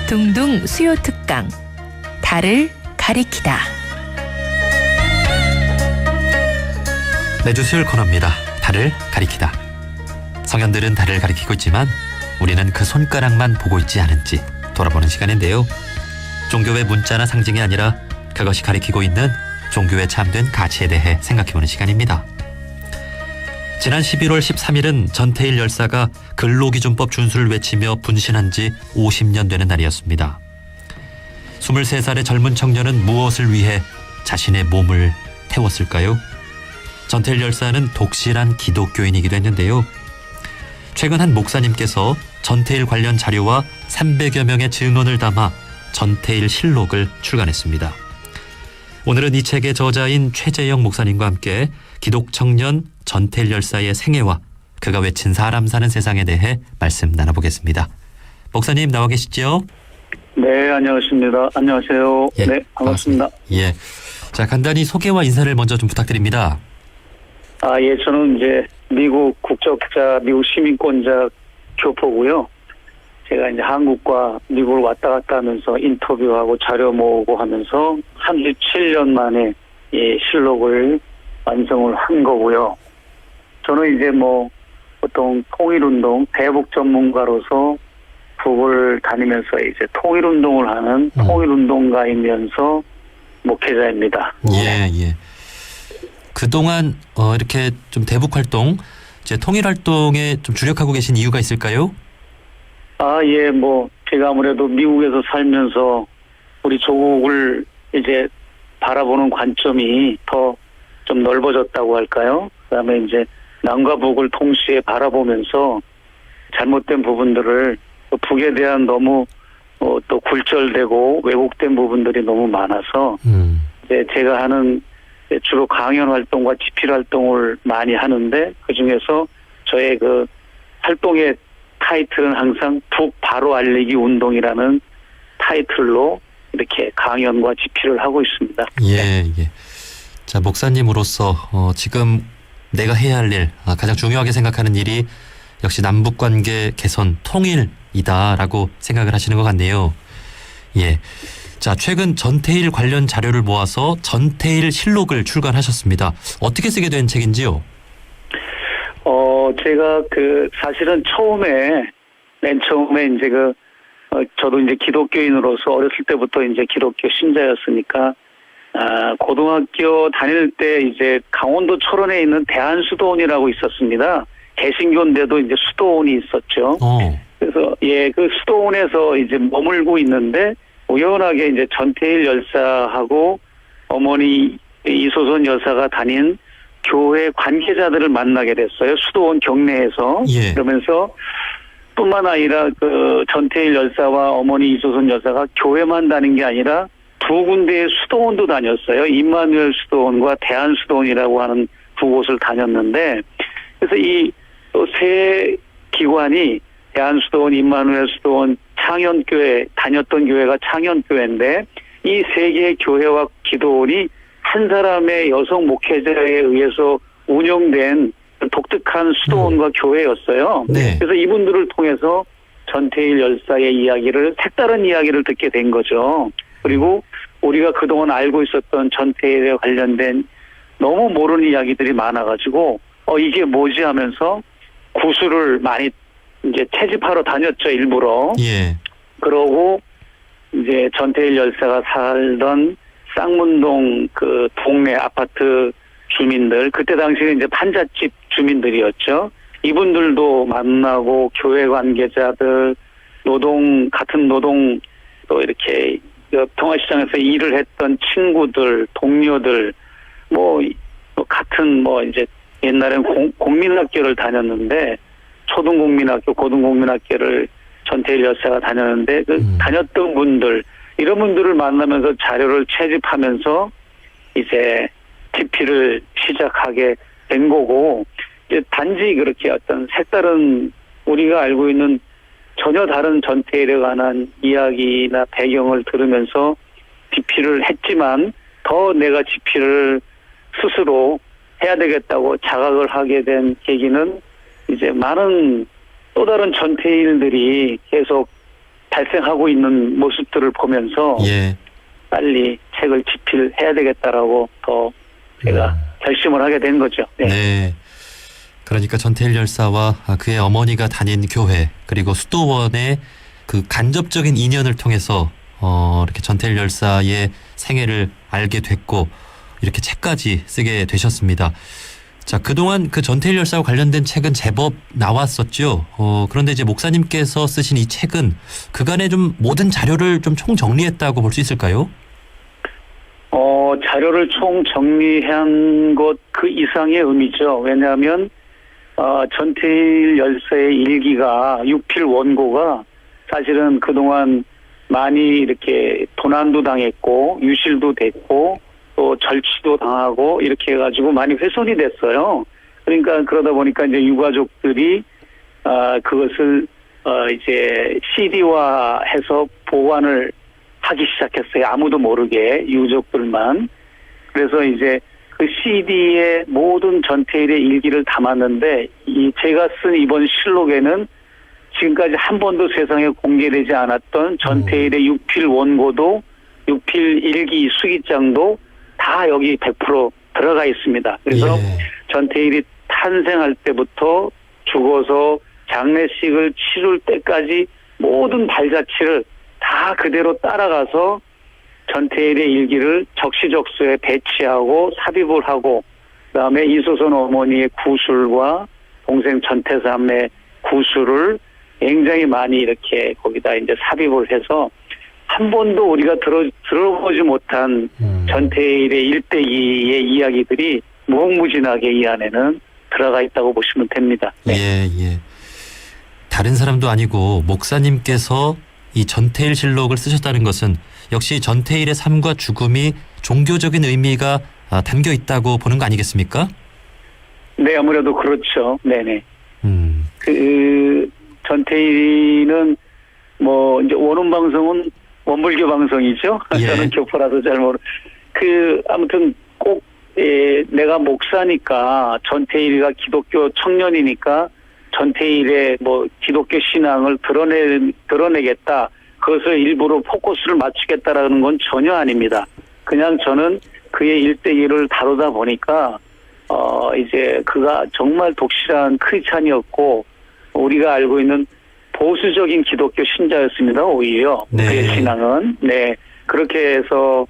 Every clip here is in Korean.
둥둥 수요 특강 달을 가리키다. 매주 수요일 코너입니다. 달을 가리키다. 성현들은 달을 가리키고 있지만 우리는 그 손가락만 보고 있지 않은지 돌아보는 시간인데요. 종교의 문자나 상징이 아니라 그것이 가리키고 있는 종교에 참된 가치에 대해 생각해보는 시간입니다. 지난 11월 13일은 전태일 열사가 근로기준법 준수를 외치며 분신한 지 50년 되는 날이었습니다. 23살의 젊은 청년은 무엇을 위해 자신의 몸을 태웠을까요? 전태일 열사는 독실한 기독교인이기도 했는데요. 최근 한 목사님께서 전태일 관련 자료와 300여 명의 증언을 담아 전태일 실록을 출간했습니다. 오늘은 이 책의 저자인 최재영 목사님과 함께 기독청년 전태일 열사의 생애와 그가 외친 사람 사는 세상에 대해 말씀 나눠보겠습니다. 목사님 나와 계시죠? 네, 안녕하십니다. 안녕하세요. 예, 네, 반갑습니다. 예. 자, 간단히 소개와 인사를 먼저 좀 부탁드립니다. 예, 저는 이제 미국 국적자, 미국 시민권자 교포고요. 제가 이제 한국과 미국을 왔다 갔다 하면서 인터뷰하고 자료 모으고 하면서 37년 만에 이 실록을 완성을 한 거고요. 저는 이제 보통 통일운동 대북 전문가로서 북을 다니면서 이제 통일운동을 하는 통일운동가이면서 목회자입니다. 예, 예. 그동안 이렇게 좀 대북 활동, 이제 통일 활동에 좀 주력하고 계신 이유가 있을까요? 예, 제가 아무래도 미국에서 살면서 우리 조국을 이제 바라보는 관점이 더 좀 넓어졌다고 할까요? 그다음에 이제 남과 북을 동시에 바라보면서 잘못된 부분들을 북에 대한 너무 또 굴절되고 왜곡된 부분들이 너무 많아서 이제 제가 하는 주로 강연 활동과 집필 활동을 많이 하는데 그 중에서 저의 그 활동의 타이틀은 항상 북 바로 알리기 운동이라는 타이틀로 이렇게 강연과 집필을 하고 있습니다. 예, 예. 자, 목사님으로서 지금 내가 해야 할 일, 가장 중요하게 생각하는 일이 역시 남북관계 개선, 통일이다라고 생각을 하시는 것 같네요. 예. 자, 최근 전태일 관련 자료를 모아서 전태일 실록을 출간하셨습니다. 어떻게 쓰게 된 책인지요? 제가 사실은 맨 처음에 이제 저도 이제 기독교인으로서 어렸을 때부터 이제 기독교 신자였으니까, 고등학교 다닐 때 이제 강원도 철원에 있는 대한수도원이라고 있었습니다. 개신교인데도 이제 수도원이 있었죠. 그래서 그 수도원에서 이제 머물고 있는데 우연하게 이제 전태일 열사하고 어머니 이소선 여사가 다닌 교회 관계자들을 만나게 됐어요. 수도원 경내에서. 예. 그러면서 뿐만 아니라 전태일 열사와 어머니 이소선 여사가 교회만 다닌 게 아니라 두 군데의 수도원도 다녔어요. 임마누엘 수도원과 대한수도원이라고 하는 두 곳을 다녔는데, 그래서 이 세 기관이 대한수도원, 임마누엘 수도원, 창현교회, 다녔던 교회가 창현교회인데 이 세 개의 교회와 기도원이 한 사람의 여성 목회자에 의해서 운영된 독특한 수도원과 교회였어요. 네. 그래서 이분들을 통해서 전태일 열사의 이야기를, 색다른 이야기를 듣게 된 거죠. 그리고 우리가 그동안 알고 있었던 전태일에 관련된 너무 모르는 이야기들이 많아가지고 이게 뭐지 하면서 구술을 많이 이제 채집하러 다녔죠, 일부러. 예. 그러고 이제 전태일 열사가 살던 쌍문동 동네 아파트 주민들, 그때 당시에는 이제 판잣집 주민들이었죠. 이분들도 만나고 교회 관계자들, 같은 노동 또 이렇게 통화시장에서 일을 했던 친구들, 동료들, 같은 이제 옛날엔 공민학교를 다녔는데 초등공민학교, 고등공민학교를 전태일 열사가 다녔는데 다녔던 분들, 이런 분들을 만나면서 자료를 채집하면서 이제 집필을 시작하게 된 거고, 이제 단지 그렇게 어떤 색다른 우리가 알고 있는 전혀 다른 전태일에 관한 이야기나 배경을 들으면서 집필을 했지만 더 내가 집필을 스스로 해야 되겠다고 자각을 하게 된 계기는 이제 많은 또 다른 전태일들이 계속 발생하고 있는 모습들을 보면서 예. 빨리 책을 집필해야 되겠다라고 더 제가 결심을 하게 된 거죠. 네. 네. 그러니까 전태일 열사와 그의 어머니가 다닌 교회 그리고 수도원의 그 간접적인 인연을 통해서 이렇게 전태일 열사의 생애를 알게 됐고 이렇게 책까지 쓰게 되셨습니다. 자, 그동안 그 전태일 열사와 관련된 책은 제법 나왔었죠. 그런데 이제 목사님께서 쓰신 이 책은 그간의 좀 모든 자료를 좀 총정리했다고 볼 수 있을까요? 자료를 총 정리한 것 그 이상의 의미죠. 왜냐하면 전태일 열사의 일기가 육필 원고가 사실은 그동안 많이 이렇게 도난도 당했고 유실도 됐고 또 절취도 당하고 이렇게 해가지고 많이 훼손이 됐어요. 그러니까 그러다 보니까 이제 유가족들이 그것을 이제 CD화해서 보관을 하기 시작했어요. 아무도 모르게 유족들만. 그래서 이제 그 CD에 모든 전태일의 일기를 담았는데 제가 쓴 이번 실록에는 지금까지 한 번도 세상에 공개되지 않았던 전태일의 육필 원고도 육필 일기 수기장도 다 여기 100% 들어가 있습니다. 그래서 전태일이 탄생할 때부터 죽어서 장례식을 치룰 때까지 모든 발자취를 다 그대로 따라가서 전태일의 일기를 적시적소에 배치하고 삽입을 하고 그다음에 이소선 어머니의 구술과 동생 전태삼의 구술을 굉장히 많이 이렇게 거기다 이제 삽입을 해서 한 번도 우리가 들어보지 못한 전태일의 일대기의 이야기들이 무궁무진하게 이 안에는 들어가 있다고 보시면 됩니다. 네. 예. 다른 사람도 아니고 목사님께서 이 전태일 실록을 쓰셨다는 것은 역시 전태일의 삶과 죽음이 종교적인 의미가 담겨 있다고 보는 거 아니겠습니까? 네, 아무래도 그렇죠. 네네. 그 전태일은 뭐 이제 원음 방송은 원불교 방송이죠. 예. 저는 교포라서 잘 아무튼 꼭 내가 목사니까 전태일이가 기독교 청년이니까 전태일의 뭐 기독교 신앙을 드러내겠다. 그것을 일부러 포커스를 맞추겠다라는 건 전혀 아닙니다. 그냥 저는 그의 일대기를 다루다 보니까 이제 그가 정말 독실한 크리스찬이었고 우리가 알고 있는 보수적인 기독교 신자였습니다. 오히려 네. 그의 신앙은 그렇게 해서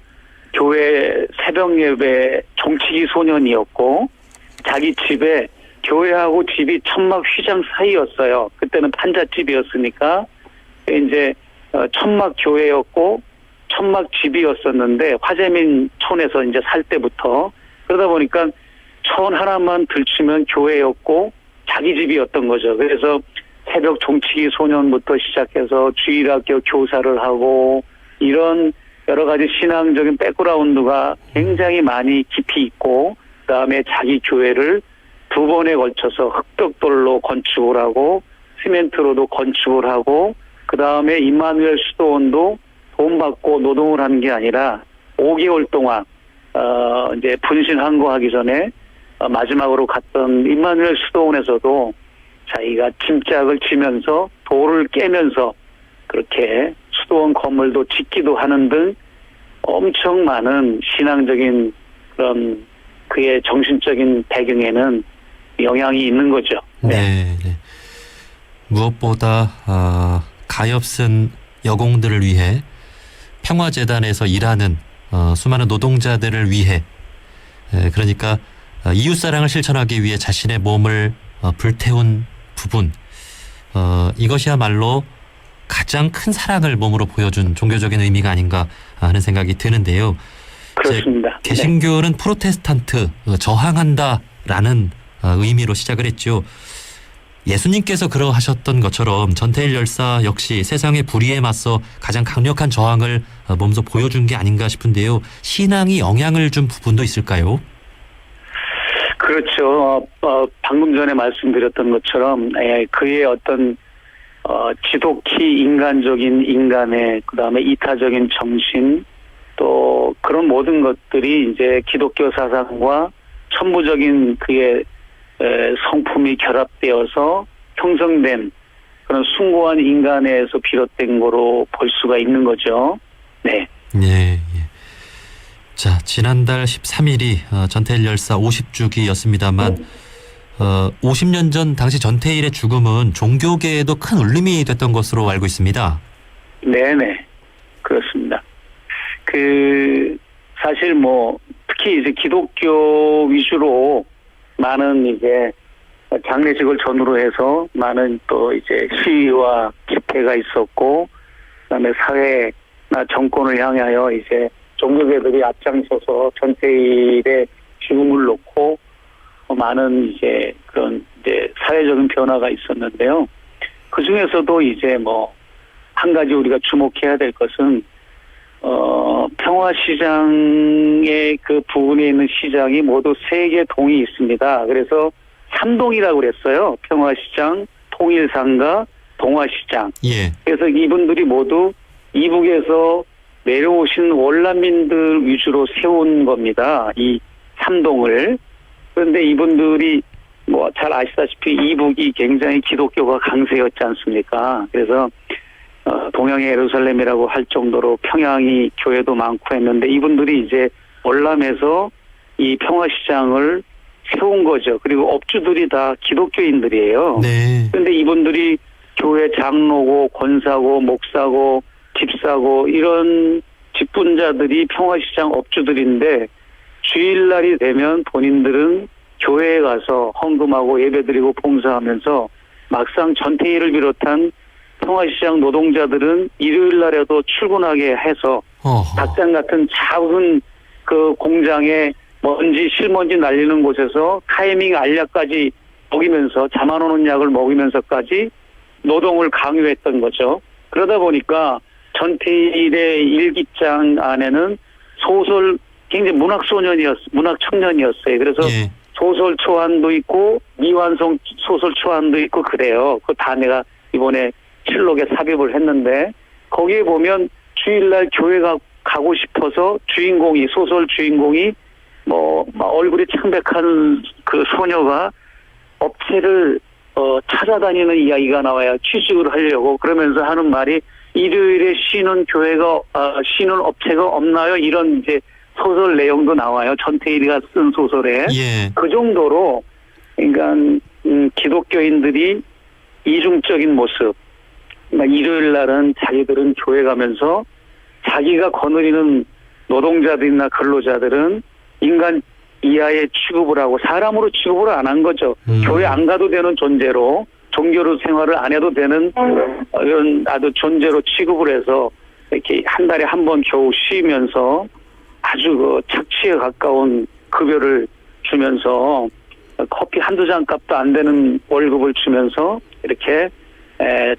교회 새벽 예배 종치기 소년이었고 자기 집에 교회하고 집이 천막 휘장 사이였어요. 그때는 판잣집이었으니까 이제 천막 교회였고 천막 집이었었는데 화재민촌에서 이제 살 때부터 그러다 보니까 천 하나만 들추면 교회였고 자기 집이었던 거죠. 그래서 새벽 종치기 소년부터 시작해서 주일학교 교사를 하고 이런 여러 가지 신앙적인 백그라운드가 굉장히 많이 깊이 있고 그다음에 자기 교회를 2번에 걸쳐서 흑벽돌로 건축을 하고 시멘트로도 건축을 하고 그다음에 임마누엘 수도원도 돈 받고 노동을 하는 게 아니라 5개월 동안 이제 분신 항거하기 전에 마지막으로 갔던 임마누엘 수도원에서도 자기가 짐짝을 지면서 돌을 깨면서 그렇게 수도원 건물도 짓기도 하는 등 엄청 많은 신앙적인 그런 그의 정신적인 배경에는 영향이 있는 거죠. 네. 무엇보다 가엾은 여공들을 위해 평화재단에서 일하는 수많은 노동자들을 위해 그러니까 이웃사랑을 실천하기 위해 자신의 몸을 불태운 부분 이것이야말로 가장 큰 사랑을 몸으로 보여준 종교적인 의미가 아닌가 하는 생각이 드는데요. 그렇습니다. 개신교는 프로테스탄트 저항한다라는 의미로 시작을 했죠. 예수님께서 그러하셨던 것처럼 전태일 열사 역시 세상의 불의에 맞서 가장 강력한 저항을 몸소 보여준 게 아닌가 싶은데요. 신앙이 영향을 준 부분도 있을까요? 그렇죠. 방금 전에 말씀드렸던 것처럼 그의 어떤 지독히 인간적인 인간의 그다음에 이타적인 정신 또 그런 모든 것들이 이제 기독교 사상과 천부적인 그의 성품이 결합되어서 형성된 그런 숭고한 인간에서 비롯된 거로 볼 수가 있는 거죠. 네. 예, 예. 자, 지난달 13일이 전태일 열사 50주기였습니다만 50년 전 당시 전태일의 죽음은 종교계에도 큰 울림이 됐던 것으로 알고 있습니다. 네네. 그렇습니다. 사실 특히 이제 기독교 위주로 많은 이제 장례식을 전후로 해서 많은 또 이제 시위와 집회가 있었고, 그다음에 사회나 정권을 향하여 이제 종교계들이 앞장서서 전태일의 죽음을 놓고 많은 이제 그런 이제 사회적인 변화가 있었는데요. 그 중에서도 이제 한 가지 우리가 주목해야 될 것은 평화시장의 그 부근에 있는 시장이 모두 3개 동이 있습니다. 그래서 3동이라고 그랬어요. 평화시장, 통일상가, 동화시장. 예. 그래서 이분들이 모두 이북에서 내려오신 원난민들 위주로 세운 겁니다. 이 3동을. 그런데 이분들이 잘 아시다시피 이북이 굉장히 기독교가 강세였지 않습니까? 그래서 동양의 예루살렘이라고 할 정도로 평양이 교회도 많고 했는데, 이분들이 이제 월남에서 이 평화시장을 세운 거죠. 그리고 업주들이 다 기독교인들이에요. 네. 그런데 이분들이 교회 장로고 권사고 목사고 집사고 이런 직분자들이 평화시장 업주들인데, 주일날이 되면 본인들은 교회에 가서 헌금하고 예배드리고 봉사하면서 막상 전태일을 비롯한 평화시장 노동자들은 일요일 날에도 출근하게 해서 닭장 같은 작은 그 공장에 실먼지 날리는 곳에서 타이밍 알약까지 먹이면서, 잠 안 오는 약을 먹이면서까지 노동을 강요했던 거죠. 그러다 보니까 전태일의 일기장 안에는 소설, 굉장히 문학 청년이었어요. 그래서 예. 소설 초안도 있고 미완성 소설 초안도 있고 그래요. 그거 다 내가 이번에 실록에 삽입을 했는데, 거기에 보면 주일날 교회 가고 싶어서 소설 주인공이 얼굴이 창백한 그 소녀가 업체를 찾아다니는 이야기가 나와요. 취직을 하려고. 그러면서 하는 말이, 일요일에 쉬는 쉬는 업체가 없나요? 이런 이제 소설 내용도 나와요. 전태일이가 쓴 소설에. 예. 그 정도로, 그러니까 기독교인들이 이중적인 모습. 그러니까 일요일 날은 자기들은 교회 가면서 자기가 거느리는 노동자들이나 근로자들은 인간 이하의 취급을 하고 사람으로 취급을 안 한 거죠. 교회 안 가도 되는 존재로, 종교로 생활을 안 해도 되는 이런 아주 존재로 취급을 해서 이렇게 한 달에 한 번 겨우 쉬면서 아주 착취에 가까운 급여를 주면서 커피 한두 잔 값도 안 되는 월급을 주면서 이렇게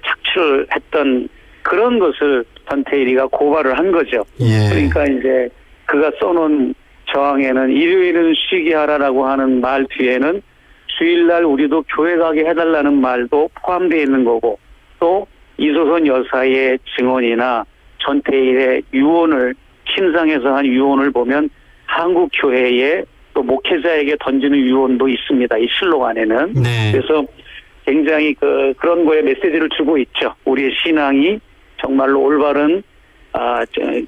착취를 했던 그런 것을 전태일이가 고발을 한 거죠. 예. 그러니까 이제 그가 써놓은 저항에는 일요일은 쉬게 하라라고 하는 말 뒤에는 주일날 우리도 교회 가게 해달라는 말도 포함되어 있는 거고, 또 이소선 여사의 증언이나 전태일의 유언을, 침상에서 한 유언을 보면 한국 교회에 또 목회자에게 던지는 유언도 있습니다. 이 실록 안에는. 네. 그래서 굉장히 그런 거에 메시지를 주고 있죠. 우리의 신앙이 정말로 올바른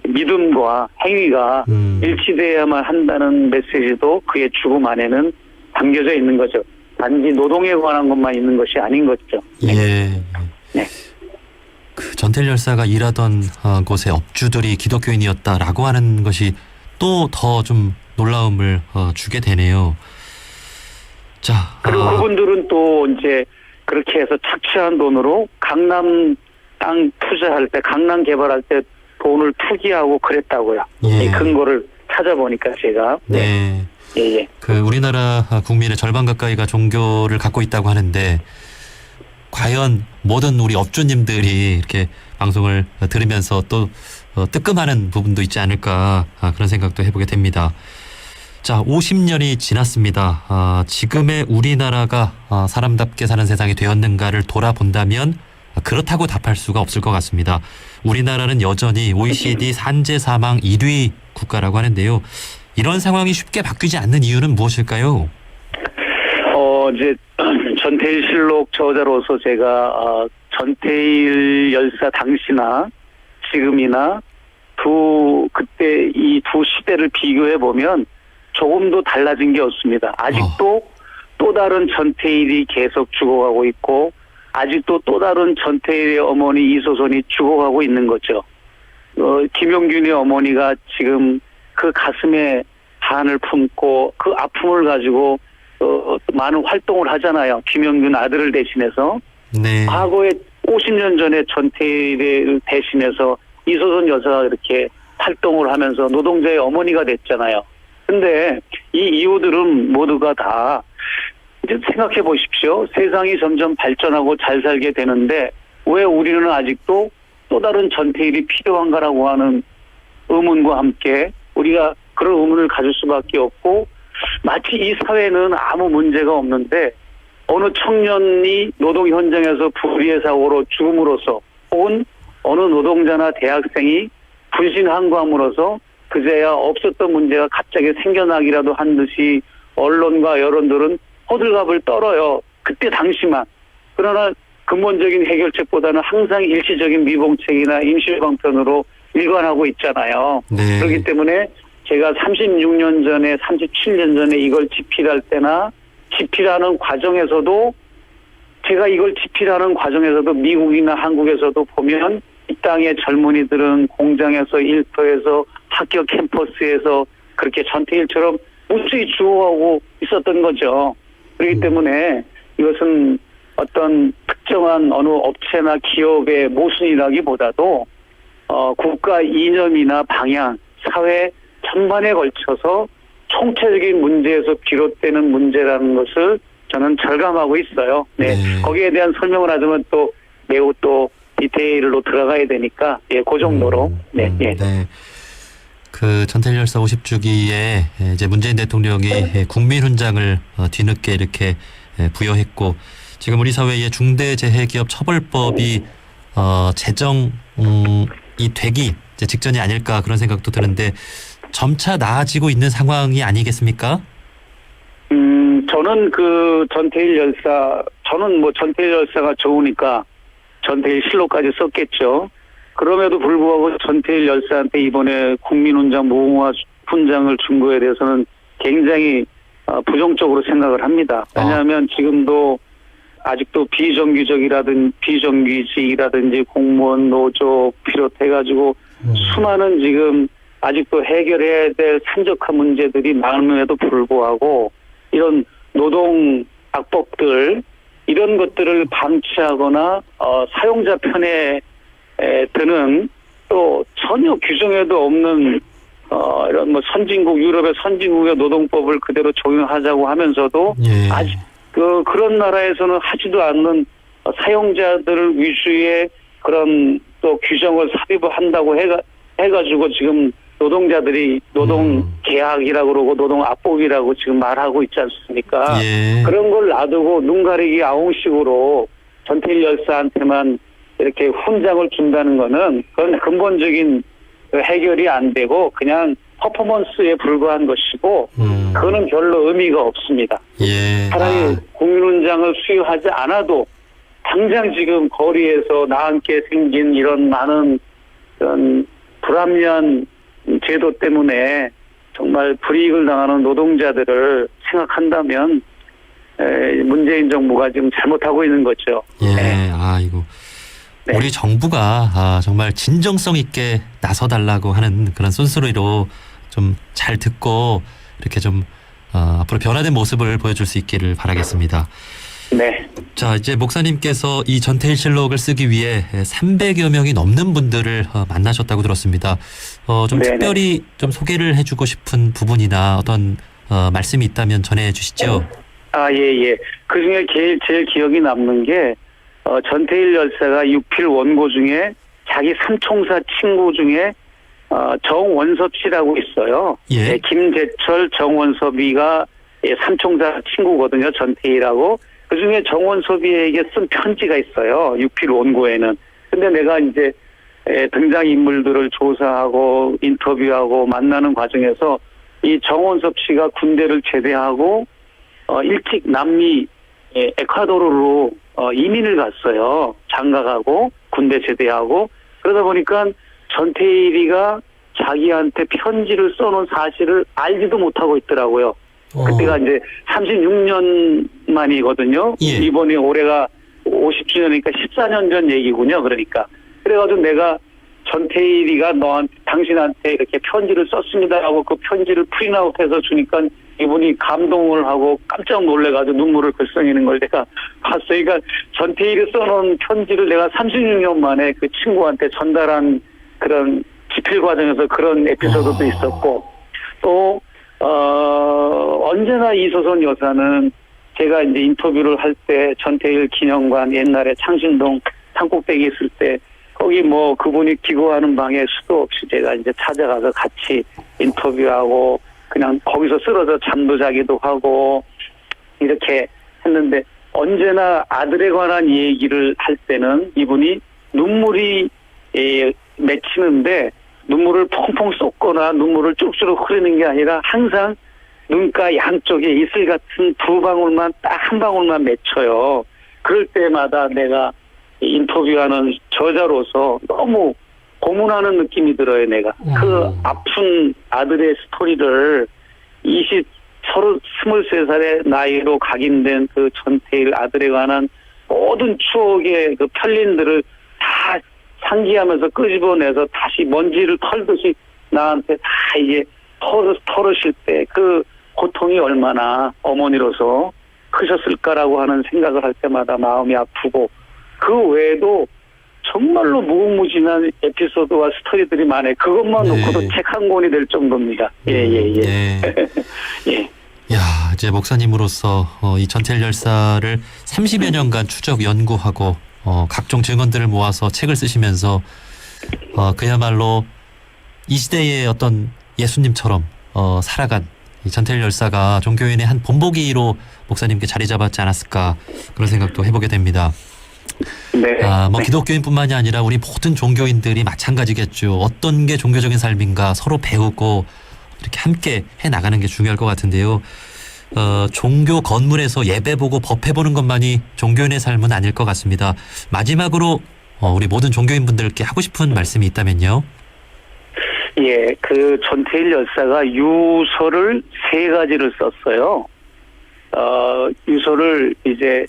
믿음과 행위가 일치되어야만 한다는 메시지도 그의 죽음 안에는 담겨져 있는 거죠. 단지 노동에 관한 것만 있는 것이 아닌 거죠. 예. 네. 그 전태일 열사가 일하던 곳의 업주들이 기독교인이었다라고 하는 것이 또 더 좀 놀라움을 주게 되네요. 자, 그리고 그분들은 또 이제 그렇게 해서 착취한 돈으로 강남 땅 투자할 때, 강남 개발할 때 돈을 투기하고 그랬다고요. 예. 이 근거를 찾아보니까 제가. 네. 예. 그 우리나라 국민의 절반 가까이가 종교를 갖고 있다고 하는데, 과연 모든 우리 업주님들이 이렇게 방송을 들으면서 또 뜨끔하는 부분도 있지 않을까, 그런 생각도 해보게 됩니다. 자, 50년이 지났습니다. 지금의 우리나라가 사람답게 사는 세상이 되었는가를 돌아본다면 그렇다고 답할 수가 없을 것 같습니다. 우리나라는 여전히 OECD 산재 사망 1위 국가라고 하는데요. 이런 상황이 쉽게 바뀌지 않는 이유는 무엇일까요? 이제 전태일 실록 저자로서 제가 전태일 열사 당시나 지금이나 그때 이 두 시대를 비교해 보면 조금도 달라진 게 없습니다. 아직도 또 다른 전태일이 계속 죽어가고 있고, 아직도 또 다른 전태일의 어머니 이소선이 죽어가고 있는 거죠. 김용균의 어머니가 지금 그 가슴에 한을 품고 그 아픔을 가지고 많은 활동을 하잖아요. 김용균 아들을 대신해서. 네. 과거에 50년 전에 전태일을 대신해서 이소선 여사가 이렇게 활동을 하면서 노동자의 어머니가 됐잖아요. 근데 이 이유들은 모두가 다 이제 생각해 보십시오. 세상이 점점 발전하고 잘 살게 되는데 왜 우리는 아직도 또 다른 전태일이 필요한가라고 하는 의문과 함께 우리가 그런 의문을 가질 수밖에 없고, 마치 이 사회는 아무 문제가 없는데 어느 청년이 노동 현장에서 불의의 사고로 죽음으로써, 혹은 어느 노동자나 대학생이 분신한구함으로써 그제야 없었던 문제가 갑자기 생겨나기라도 한 듯이 언론과 여론들은 호들갑을 떨어요. 그때 당시만. 그러나 근본적인 해결책보다는 항상 일시적인 미봉책이나 임시방편으로 일관하고 있잖아요. 네. 그렇기 때문에 제가 36년 전에 37년 전에 이걸 집필할 때나 집필하는 과정에서도, 제가 이걸 집필하는 과정에서도 미국이나 한국에서도 보면 이 땅의 젊은이들은 공장에서 일터에서 학교 캠퍼스에서 그렇게 전태일처럼 무수히 죽어가고 있었던 거죠. 그렇기 때문에 이것은 어떤 특정한 어느 업체나 기업의 모순이라기보다도 국가 이념이나 방향, 사회 전반에 걸쳐서 총체적인 문제에서 비롯되는 문제라는 것을 저는 절감하고 있어요. 네. 네. 거기에 대한 설명을 하자면 또 매우 또 디테일로 들어가야 되니까, 예, 그 정도로. 네. 예. 네. 그 전태일 열사 50주기에 이제 문재인 대통령이 국민훈장을 뒤늦게 이렇게 부여했고, 지금 우리 사회의 중대재해기업 처벌법이 제정이 되기 이제 직전이 아닐까 그런 생각도 드는데, 점차 나아지고 있는 상황이 아니겠습니까? 저는 그 전태일 열사, 저는 뭐 전태일 열사가 좋으니까 전태일 실록까지 썼겠죠. 그럼에도 불구하고 전태일 열사한테 이번에 국민훈장 무궁화 훈장을 준 거에 대해서는 굉장히 부정적으로 생각을 합니다. 왜냐하면 지금도 아직도 비정규직이라든지 공무원 노조 비롯해가지고 수많은 지금 아직도 해결해야 될 산적한 문제들이 많음에도 불구하고 이런 노동 악법들, 이런 것들을 방치하거나 사용자 편에 드는, 또 전혀 규정에도 없는 이런 뭐 유럽의 선진국의 노동법을 그대로 적용하자고 하면서도 예. 아직 그런 나라에서는 하지도 않는 사용자들 위주의 그런 또 규정을 삽입을 한다고 해가지고 지금 노동자들이 노동 계약이라고 그러고 노동 악법이라고 지금 말하고 있지 않습니까? 예. 그런 걸 놔두고 눈 가리기 아웅식으로 전태일 열사한테만 이렇게 훈장을 준다는 거는 그건 근본적인 해결이 안 되고 그냥 퍼포먼스에 불과한 것이고, 그거는 별로 의미가 없습니다. 예. 차라리 국민훈장을 수여하지 않아도 당장 지금 거리에서 나와 함께 생긴 이런 많은 그런 불합리한 제도 때문에 정말 불이익을 당하는 노동자들을 생각한다면 문재인 정부가 지금 잘못하고 있는 거죠. 예. 네. 아이고. 네. 우리 정부가 정말 진정성 있게 나서달라고 하는 그런 순수리로 좀 잘 듣고 이렇게 좀 앞으로 변화된 모습을 보여줄 수 있기를 바라겠습니다. 네. 자, 이제 목사님께서 이 전태일 실록을 쓰기 위해 300여 명이 넘는 분들을 만나셨다고 들었습니다. 좀 네네. 특별히 좀 소개를 해주고 싶은 부분이나 어떤 말씀이 있다면 전해 주시죠. 예. 그 중에 제일 기억이 남는 게 전태일 열사가 육필 원고 중에 자기 삼총사 친구 중에 정원섭 씨라고 있어요. 예. 네, 김재철, 정원섭이가 삼총사 친구거든요. 전태일하고. 그중에 정원섭이에게 쓴 편지가 있어요. 육필 원고에는. 근데 내가 이제 등장인물들을 조사하고 인터뷰하고 만나는 과정에서 이 정원섭 씨가 군대를 제대하고 일찍 남미 예, 에콰도르로 이민을 갔어요. 장가가고 군대 제대하고 그러다 보니까 전태일이가 자기한테 편지를 써놓은 사실을 알지도 못하고 있더라고요. 그때가 이제 36년 만이거든요. 예. 이번에 올해가 50주년이니까 14년 전 얘기군요. 그러니까 그래가지고 내가 전태일이가 당신한테 이렇게 편지를 썼습니다라고 그 편지를 프린아웃해서 주니까 이분이 감동을 하고 깜짝 놀래가지고 눈물을 글썽이는 걸 내가 봤어요. 그러니까 전태일이 써놓은 편지를 내가 36년 만에 그 친구한테 전달한 그런 집필 과정에서 그런 에피소드도 있었고 또 언제나 이소선 여사는 제가 이제 인터뷰를 할 때 전태일 기념관 옛날에 창신동 산꼭대기 있을 때 거기 뭐 그분이 기고하는 방에 수도 없이 제가 이제 찾아가서 같이 인터뷰하고 그냥 거기서 쓰러져 잠도 자기도 하고 이렇게 했는데 언제나 아들에 관한 얘기를 할 때는 이분이 눈물이 맺히는데 눈물을 펑펑 쏟거나 눈물을 쭉쭉 흐르는 게 아니라 항상 눈가 양쪽에 이슬 같은 두 방울만 딱 한 방울만 맺혀요. 그럴 때마다 내가 인터뷰하는 저자로서 너무 고문하는 느낌이 들어요. 내가 그 아픈 아들의 스토리를 23살의 나이로 각인된 그 전태일 아들에 관한 모든 추억의 그 편린들을 다 상기하면서 끄집어내서 다시 먼지를 털듯이 나한테 다 이게 털으실 때 그 고통이 얼마나 어머니로서 크셨을까라고 하는 생각을 할 때마다 마음이 아프고 그 외에도 정말로 무궁무진한 에피소드와 스토리들이 많아요. 그것만 놓고도 책 한 권이 될 정도입니다. 예. 예. 야, 이제 목사님으로서 이 전태일 열사를 30여 년간 추적 연구하고 각종 증언들을 모아서 책을 쓰시면서 그야말로 이 시대의 어떤 예수님처럼 살아간 이 전태일 열사가 종교인의 한 본보기로 목사님께 자리 잡았지 않았을까 그런 생각도 해보게 됩니다. 네. 기독교인뿐만이 아니라 우리 모든 종교인들이 마찬가지겠죠. 어떤 게 종교적인 삶인가 서로 배우고 이렇게 함께 해 나가는 게 중요할 것 같은데요. 종교 건물에서 예배 보고 법회 보는 것만이 종교인의 삶은 아닐 것 같습니다. 마지막으로 우리 모든 종교인분들께 하고 싶은 말씀이 있다면요. 예, 그 전태일 열사가 유서를 3가지를 썼어요. 유서를 이제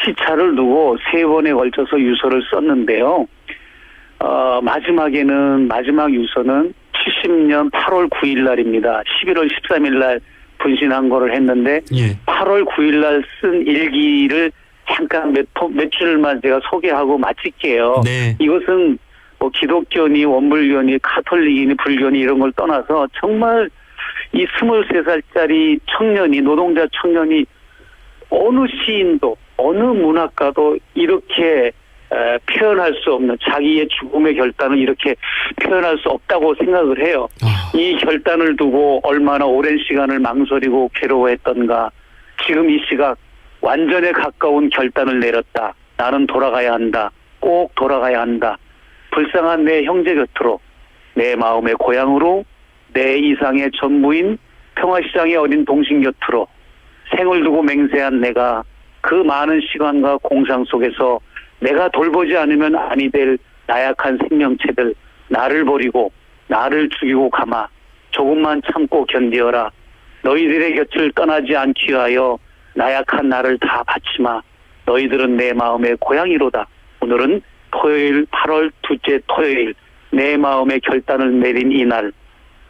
시차를 두고 3번에 걸쳐서 유서를 썼는데요. 마지막 유서는 70년 8월 9일 날입니다. 11월 13일 날 분신한 거를 했는데 8월 9일 날 쓴 일기를 잠깐 몇 줄만 제가 소개하고 마칠게요. 네. 이것은 뭐 기독교니 원불교니 카톨릭이니 불교니 이런 걸 떠나서 정말 이 23살짜리 청년이 노동자 청년이 어느 시인도 어느 문학가도 이렇게 표현할 수 없는 자기의 죽음의 결단을 이렇게 표현할 수 없다고 생각을 해요. 이 결단을 두고 얼마나 오랜 시간을 망설이고 괴로워했던가. 지금 이 시각 완전에 가까운 결단을 내렸다. 나는 돌아가야 한다. 꼭 돌아가야 한다. 불쌍한 내 형제 곁으로, 내 마음의 고향으로, 내 이상의 전무인 평화시장의 어린 동신 곁으로 생을 두고 맹세한 내가 그 많은 시간과 공상 속에서 내가 돌보지 않으면 아니 될 나약한 생명체들 나를 버리고 나를 죽이고 가마 조금만 참고 견디어라. 너희들의 곁을 떠나지 않기 위하여 나약한 나를 다 바치마. 너희들은 내 마음의 고향이로다. 오늘은 토요일 8월 둘째 토요일 내 마음의 결단을 내린 이날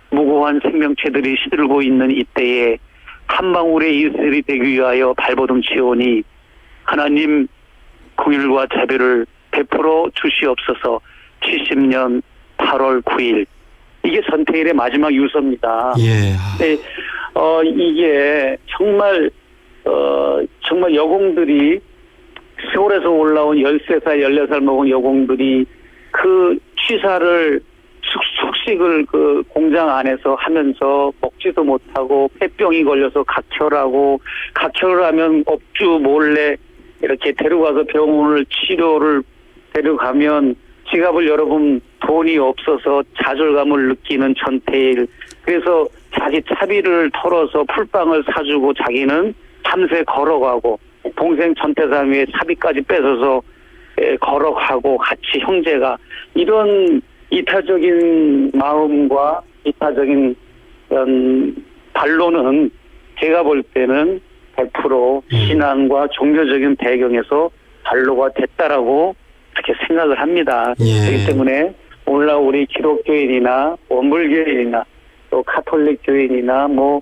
무고한 생명체들이 시들고 있는 이때에 한 방울의 이슬이 되기 위하여 발버둥 치오니 하나님 긍휼과 자비를 베풀어 주시옵소서. 70년 8월 9일 이게 전태일의 마지막 유서입니다. 예. 네, 이게 정말 여공들이 시골에서 올라온 13살, 14살 먹은 여공들이 그 취사를 숙식을 그 공장 안에서 하면서 먹지도 못하고 폐병이 걸려서 각혈을 하면 업주 몰래 이렇게 데려가서 병원을 치료를 데려가면 지갑을 열어보면 돈이 없어서 좌절감을 느끼는 전태일. 그래서 자기 차비를 털어서 풀빵을 사주고 자기는 밤새 걸어가고 동생 천태삼위의 차비까지 뺏어서 걸어가고 같이 형제가 이런 이타적인 마음과 이타적인 반론은 제가 볼 때는 100% 신앙과 종교적인 배경에서 반로가 됐다라고 그렇게 생각을 합니다. 예. 그렇기 때문에 오늘날 우리 기독교인이나 원불교인이나 또 카톨릭 교인이나 뭐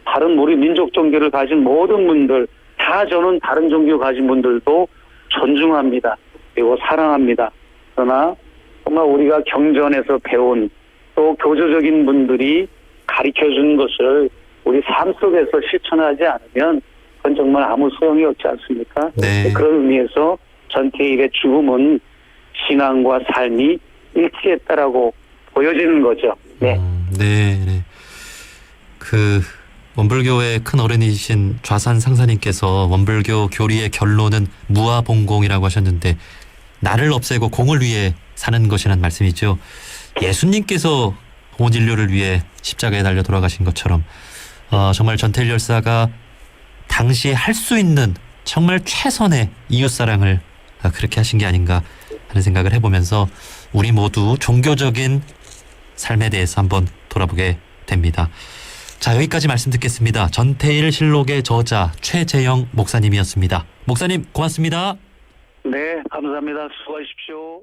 다른 우리 민족 종교를 가진 모든 분들 다 저는 다른 종교 가진 분들도 존중합니다. 그리고 사랑합니다. 그러나 정말 우리가 경전에서 배운 또 교조적인 분들이 가르쳐준 것을 우리 삶 속에서 실천하지 않으면 그건 정말 아무 소용이 없지 않습니까? 네. 그런 의미에서 전태일의 죽음은 신앙과 삶이 일치했다라고 보여지는 거죠. 네. 네. 그 원불교의 큰 어른이신 좌산 상사님께서 원불교 교리의 결론은 무아봉공이라고 하셨는데 나를 없애고 공을 위해 사는 것이란 말씀이죠. 예수님께서 온 인류를 위해 십자가에 달려 돌아가신 것처럼 정말 전태일 열사가 당시에 할 수 있는 정말 최선의 이웃사랑을 그렇게 하신 게 아닌가 하는 생각을 해보면서 우리 모두 종교적인 삶에 대해서 한번 돌아보게 됩니다. 자, 여기까지 말씀 듣겠습니다. 전태일 실록의 저자 최재영 목사님이었습니다. 목사님 고맙습니다. 네, 감사합니다. 수고하십시오.